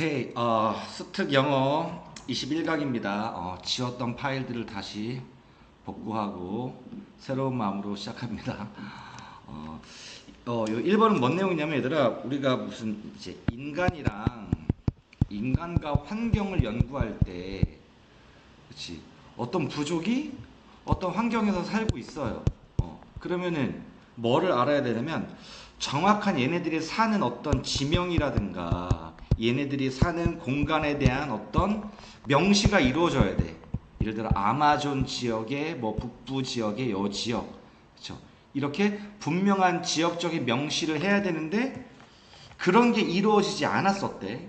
오케이, 스특 영어 21강입니다. 지웠던 파일들을 다시 복구하고 새로운 마음으로 시작합니다. 요 1번은 뭔 내용이냐면 얘들아, 우리가 무슨 이제 인간과 환경을 연구할 때, 그치, 어떤 부족이 어떤 환경에서 살고 있어요. 그러면은 뭐를 알아야 되냐면 정확한 얘네들이 사는 어떤 지명이라든가 얘네들이 사는 공간에 대한 어떤 명시가 이루어져야 돼. 예를 들어 아마존 지역의 뭐 북부 지역의 요 지역, 그렇죠? 이렇게 분명한 지역적인 명시를 해야 되는데 그런 게 이루어지지 않았었대.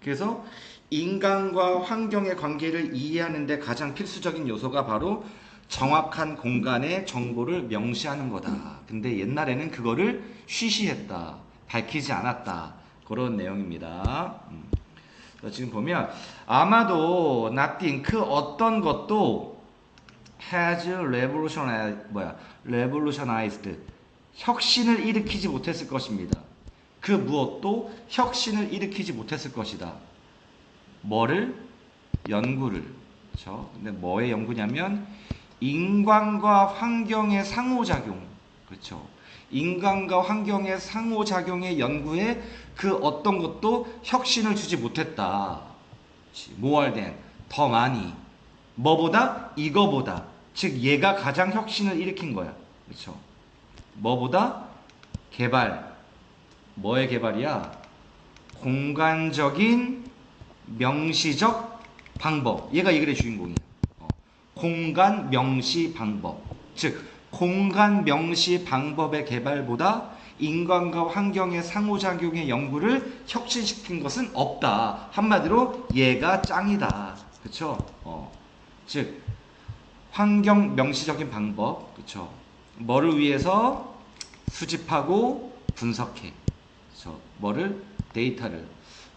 그래서 인간과 환경의 관계를 이해하는데 가장 필수적인 요소가 바로 정확한 공간의 정보를 명시하는 거다. 근데 옛날에는 그거를 쉬쉬했다. 밝히지 않았다. 그런 내용입니다. 지금 보면 아마도 nothing 그 어떤 것도 has revolutionized 혁신을 일으키지 못했을 것입니다. 그 무엇도 혁신을 일으키지 못했을 것이다. 뭐를? 연구를. 그렇죠? 근데 뭐의 연구냐면 인간과 환경의 상호작용. 그렇죠? 인간과 환경의 상호작용의 연구에 그 어떤 것도 혁신을 주지 못했다. 모알된 더 많이. 뭐보다? 이거보다. 즉 얘가 가장 혁신을 일으킨 거야. 그렇죠? 뭐보다? 개발. 뭐의 개발이야? 공간적인 명시적 방법. 얘가 이 글의 주인공이야. 공간 명시 방법. 즉 공간 명시 방법의 개발보다 인간과 환경의 상호작용의 연구를 혁신시킨 것은 없다. 한마디로 얘가 짱이다. 그쵸? 즉 환경 명시적인 방법. 그쵸? 뭐를 위해서? 수집하고 분석해. 그쵸? 뭐를?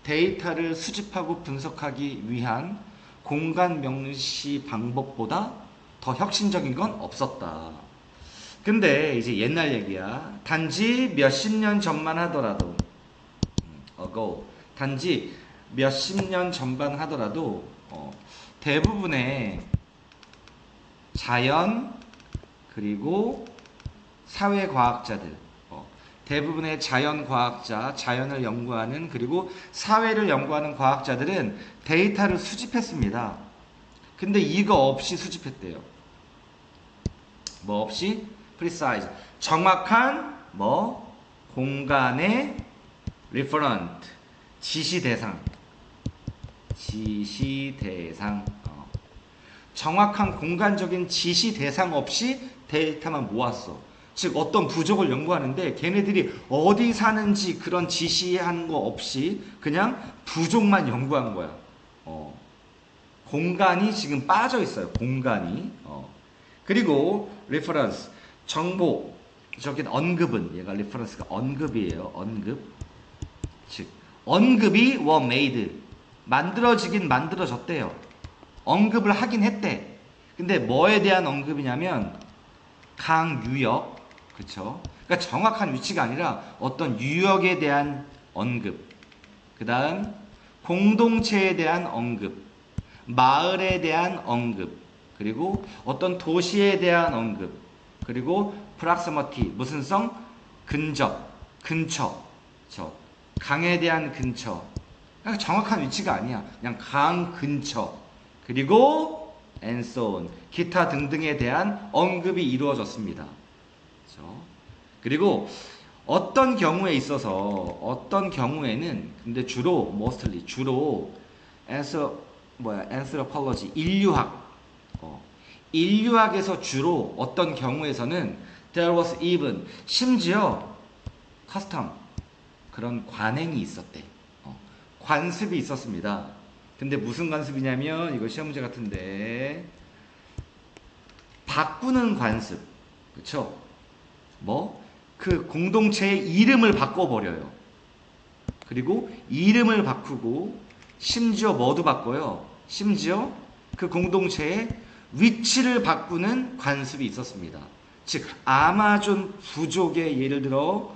데이터를 수집하고 분석하기 위한 공간 명시 방법보다 더 혁신적인 건 없었다. 근데 이제 옛날 얘기야. 단지 몇십 년 전만 하더라도 단지 몇십 년 전만 하더라도 대부분의 자연 그리고 사회과학자들 대부분의 자연과학자, 자연을 연구하는 그리고 사회를 연구하는 과학자들은 데이터를 수집했습니다. 근데 이거 없이 수집했대요. 뭐 없이? precise. 정확한 뭐 공간의 referent. 지시 대상. 정확한 공간적인 지시 대상 없이 데이터만 모았어. 즉 어떤 부족을 연구하는데 걔네들이 어디 사는지 그런 지시한 거 없이 그냥 부족만 연구한 거야. 공간이 지금 빠져 있어요. 공간이. 그리고 reference 정보 저기 언급은 얘가 reference가 언급이에요. 언급. 즉 언급이 were made 만들어지긴 만들어졌대요. 언급을 하긴 했대. 근데 뭐에 대한 언급이냐면 강유역, 그쵸? 그러니까 정확한 위치가 아니라 어떤 유역에 대한 언급, 그 다음 공동체에 대한 언급, 마을에 대한 언급, 그리고 어떤 도시에 대한 언급, 그리고 proximity, 무슨 성? 근접, 근처, 강에 대한 근처. 그러니까 정확한 위치가 아니야. 그냥 강 근처. 그리고 and so on. 기타 등등에 대한 언급이 이루어졌습니다. 그렇죠? 그리고 어떤 경우에 있어서 어떤 경우에는 근데 주로 mostly 주로 anthropology 인류학에서 주로 어떤 경우에서는 there was even 심지어 custom 그런 관행이 있었대. 관습이 있었습니다. 근데 무슨 관습이냐면 이거 시험 문제 같은데 바꾸는 관습. 그쵸? 뭐? 그 공동체의 이름을 바꿔버려요. 그리고 이름을 바꾸고 심지어 뭐도 바꿔요. 심지어 그 공동체의 위치를 바꾸는 관습이 있었습니다. 즉 아마존 부족의 예를 들어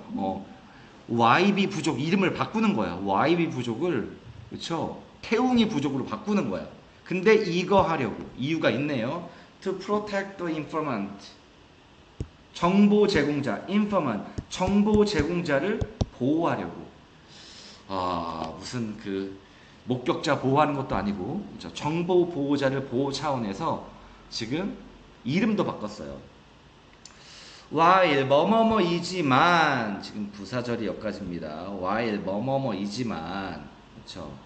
YB 부족 이름을 바꾸는 거야. YB 부족을 그쵸? 태웅이 부족으로 바꾸는 거야. 근데 이거 하려고 이유가 있네요. To protect the informant. 정보 제공자, informant. 정보 제공자를 보호하려고. 무슨 그 목격자 보호하는 것도 아니고, 그쵸? 정보 보호자를 보호 차원에서 지금 이름도 바꿨어요. while 뭐뭐뭐이지만, 지금 부사절이 여기까지입니다. while 뭐뭐뭐이지만, 그렇죠?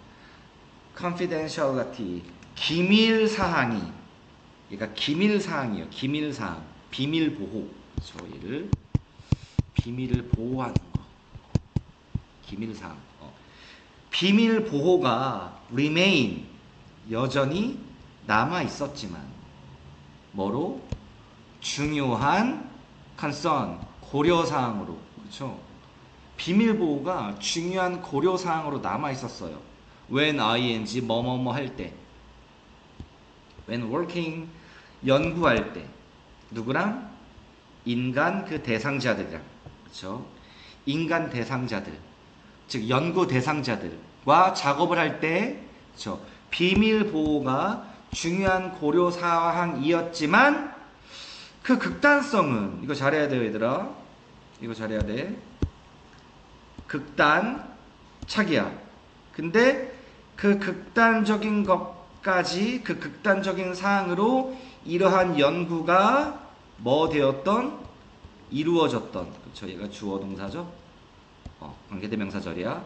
confidentiality, 기밀 사항이, 그러니까 기밀 사항이에요. 기밀 사항, 비밀 보호. 그렇죠? 얘를 비밀을 보호하는 거. 기밀 사항. 비밀 보호가 remain, 여전히 남아 있었지만, 뭐로? 중요한 concern, 고려 사항으로. 그렇죠? 비밀 보호가 중요한 고려 사항으로 남아 있었어요. when ing 뭐뭐뭐 할 때, when working 연구할 때, 누구랑? 인간 그 대상자들이랑. 그렇죠? 인간 대상자들, 즉 연구 대상자들과 작업을 할 때, 그렇죠? 비밀 보호가 중요한 고려 사항이었지만 그 극단성은, 이거 잘해야 돼요 얘들아, 이거 잘해야 돼. 극단 차기야. 근데 그 극단적인 것까지, 그 극단적인 사항으로 이러한 연구가 뭐 되었던? 이루어졌던. 그쵸? 얘가 주어 동사죠? 관계대명사절이야.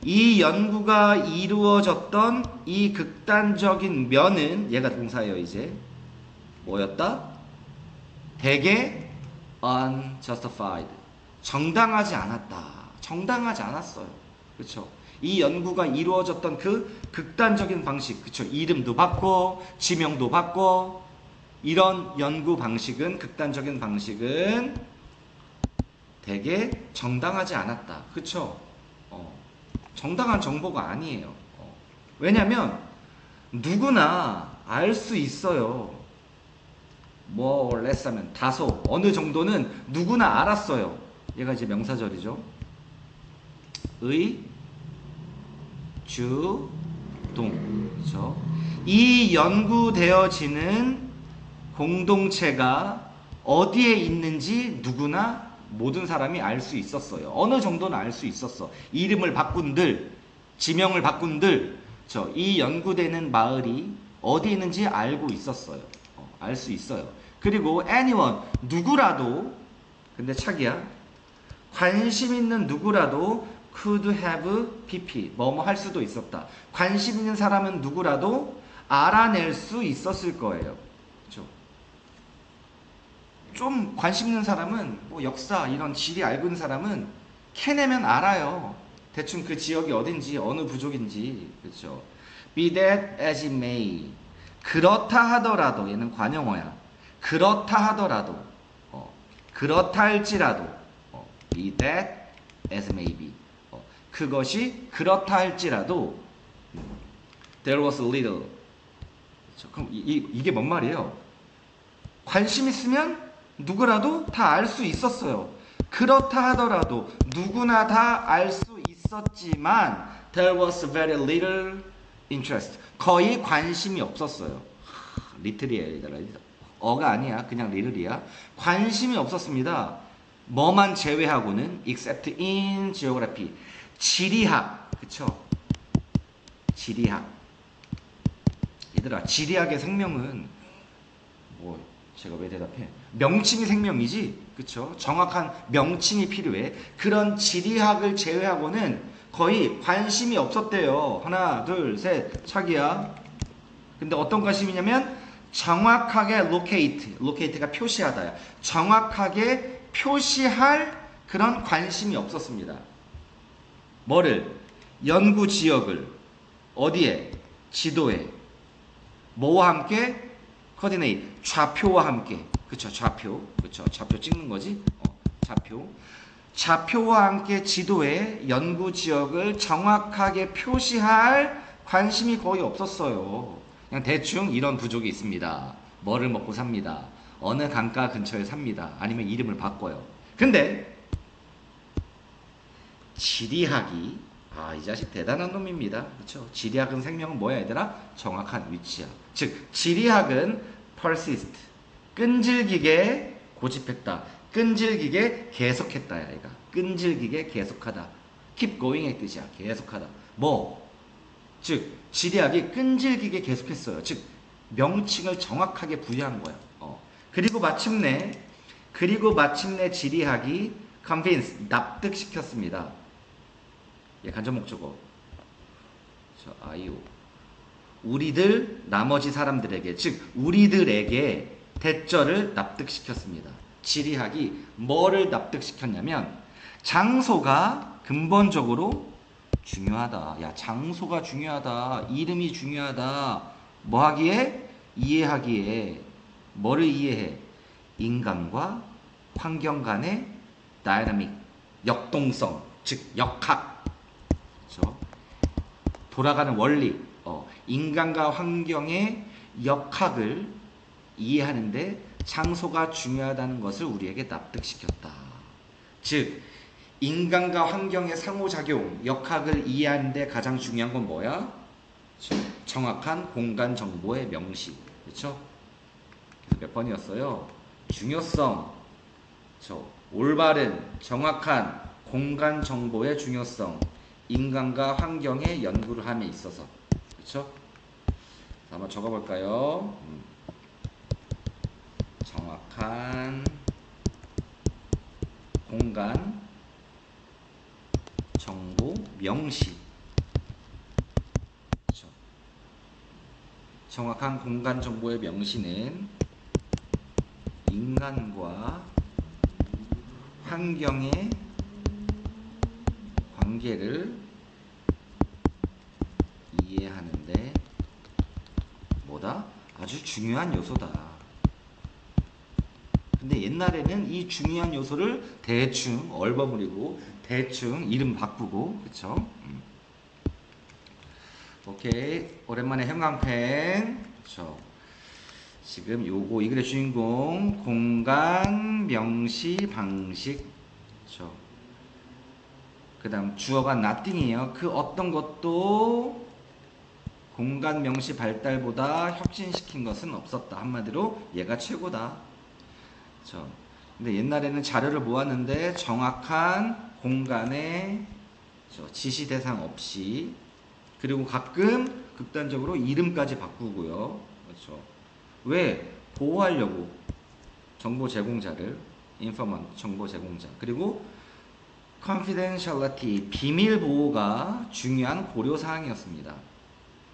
이 연구가 이루어졌던 이 극단적인 면은, 얘가 동사예요 이제. 뭐였다? 대개 unjustified. 정당하지 않았다. 정당하지 않았어요. 그쵸? 이 연구가 이루어졌던 그 극단적인 방식, 그쵸? 이름도 바꿔, 지명도 바꿔. 이런 연구 방식은, 극단적인 방식은 되게 정당하지 않았다. 그쵸? 정당한 정보가 아니에요. 왜냐면 누구나 알 수 있어요. more or less 하면 다소, 어느 정도는 누구나 알았어요. 얘가 이제 명사절이죠. 의, 주, 동. 그렇죠? 이 연구되어지는 공동체가 어디에 있는지 누구나, 모든 사람이 알 수 있었어요. 어느 정도는 알 수 있었어. 이름을 바꾼들, 지명을 바꾼들, 이 연구되는 마을이 어디 있는지 알고 있었어요. 알 수 있어요. 그리고 anyone, 누구라도, 근데 차기야, 관심 있는 누구라도 could have pp, 뭐뭐 할 수도 있었다. 관심 있는 사람은 누구라도 알아낼 수 있었을 거예요. 그렇죠? 좀 관심 있는 사람은, 뭐 역사 이런 지리 알고 있는 사람은 캐내면 알아요. 대충 그 지역이 어딘지, 어느 부족인지. 그렇죠? be that as it may, 그렇다 하더라도, 얘는 관용어야. 그렇다 하더라도, 그렇다 할지라도, be that as it may be, 그것이 그렇다 할지라도, there was little. 그렇죠? 그럼 이게 뭔 말이에요? 관심 있으면 누구라도 다 알 수 있었어요. 그렇다 하더라도 누구나 다 알 수 있었지만 there was very little interest. 거의 관심이 없었어요. little이에요. 어가 아니야. 그냥 little이야. 관심이 없었습니다. 뭐만 제외하고는 except in geography. 지리학. 그쵸? 지리학. 얘들아, 지리학의 생명은 뭐 제가 왜 대답해? 명칭이 생명이지. 그쵸? 정확한 명칭이 필요해. 그런 지리학을 제외하고는 거의 관심이 없었대요. 하나, 둘, 셋. 차기야. 근데 어떤 관심이냐면 정확하게 locate가 표시하다야. 정확하게 표시할 그런 관심이 없었습니다. 뭐를? 연구 지역을. 어디에? 지도에. 뭐와 함께? coordinate, 좌표와 함께. 그쵸? 좌표. 그쵸? 좌표 찍는 거지? 좌표. 좌표와 함께 지도에 연구 지역을 정확하게 표시할 관심이 거의 없었어요. 그냥 대충 이런 부족이 있습니다. 뭐를 먹고 삽니다. 어느 강가 근처에 삽니다. 아니면 이름을 바꿔요. 근데 지리학이 아, 이 자식 대단한 놈입니다. 그렇죠? 지리학은 생명은 뭐야, 얘들아? 정확한 위치야. 즉, 지리학은 persist, 끈질기게 고집했다. 끈질기게 계속했다야, 얘가. 끈질기게 계속하다. keep going의 뜻이야. 계속하다. 뭐? 즉, 지리학이 끈질기게 계속했어요. 즉, 명칭을 정확하게 부여한 거야. 그리고 마침내 지리학이 convince, 납득시켰습니다. 예, 간접 목적어. 아이오. 우리들, 나머지 사람들에게, 즉 우리들에게 대절을 납득시켰습니다. 지리학이 뭐를 납득시켰냐면 장소가 근본적으로 중요하다. 야, 장소가 중요하다. 이름이 중요하다. 뭐 하기에? 이해하기에. 뭐를 이해해? 인간과 환경 간의 다이나믹, 역동성, 즉 역학. 그렇죠? 돌아가는 원리, 인간과 환경의 역학을 이해하는데 장소가 중요하다는 것을 우리에게 납득시켰다. 즉 인간과 환경의 상호작용, 역학을 이해하는데 가장 중요한 건 뭐야? 정확한 공간 정보의 명시. 그렇죠? 그래서 몇 번이었어요? 중요성. 올바른, 정확한 공간 정보의 중요성. 인간과 환경의 연구를 함에 있어서. 그렇죠? 한번 적어볼까요? 정확한 공간 정보 명시. 그렇죠? 정확한 공간 정보의 명시는 인간과 환경의 관계를 이해하는데 뭐다? 아주 중요한 요소다. 근데 옛날에는 이 중요한 요소를 대충 얼버무리고 대충 이름 바꾸고, 그쵸? 오케이. 오랜만에 형광펜. 그쵸? 지금 요거 이 글의 주인공 공간 명시 방식. 그쵸? 그 다음 주어가 nothing이에요. 그 어떤 것도 공간 명시 발달보다 혁신시킨 것은 없었다. 한마디로 얘가 최고다. 그렇죠? 근데 옛날에는 자료를 모았는데 정확한 공간에 지시 대상 없이, 그리고 가끔 극단적으로 이름까지 바꾸고요. 그렇죠? 왜? 보호하려고. 정보 제공자를, informant, 정보 제공자. 그리고 confidentiality, 비밀 보호가 중요한 고려 사항이었습니다.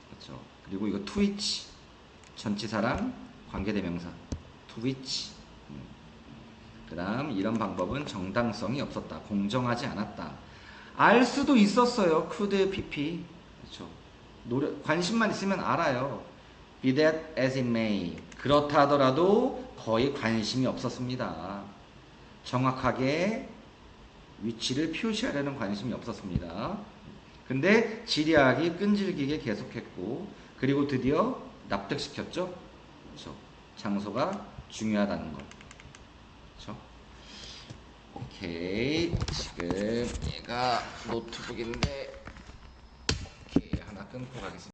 그렇죠? 그리고 이거 to which, 전치사랑 관계대명사 to which. 그 다음 이런 방법은 정당성이 없었다. 공정하지 않았다. 알 수도 있었어요. could, pp. 그렇죠? 관심만 있으면 알아요. be that as it may. 그렇다 하더라도 거의 관심이 없었습니다. 정확하게 위치를 표시하려는 관심이 없었습니다. 근데 지리학이 끈질기게 계속했고, 그리고 드디어 납득시켰죠. 그렇죠? 장소가 중요하다는 걸. 그렇죠? 오케이. 지금 얘가 노트북인데, 오케이, 하나 끊고 가겠습니다.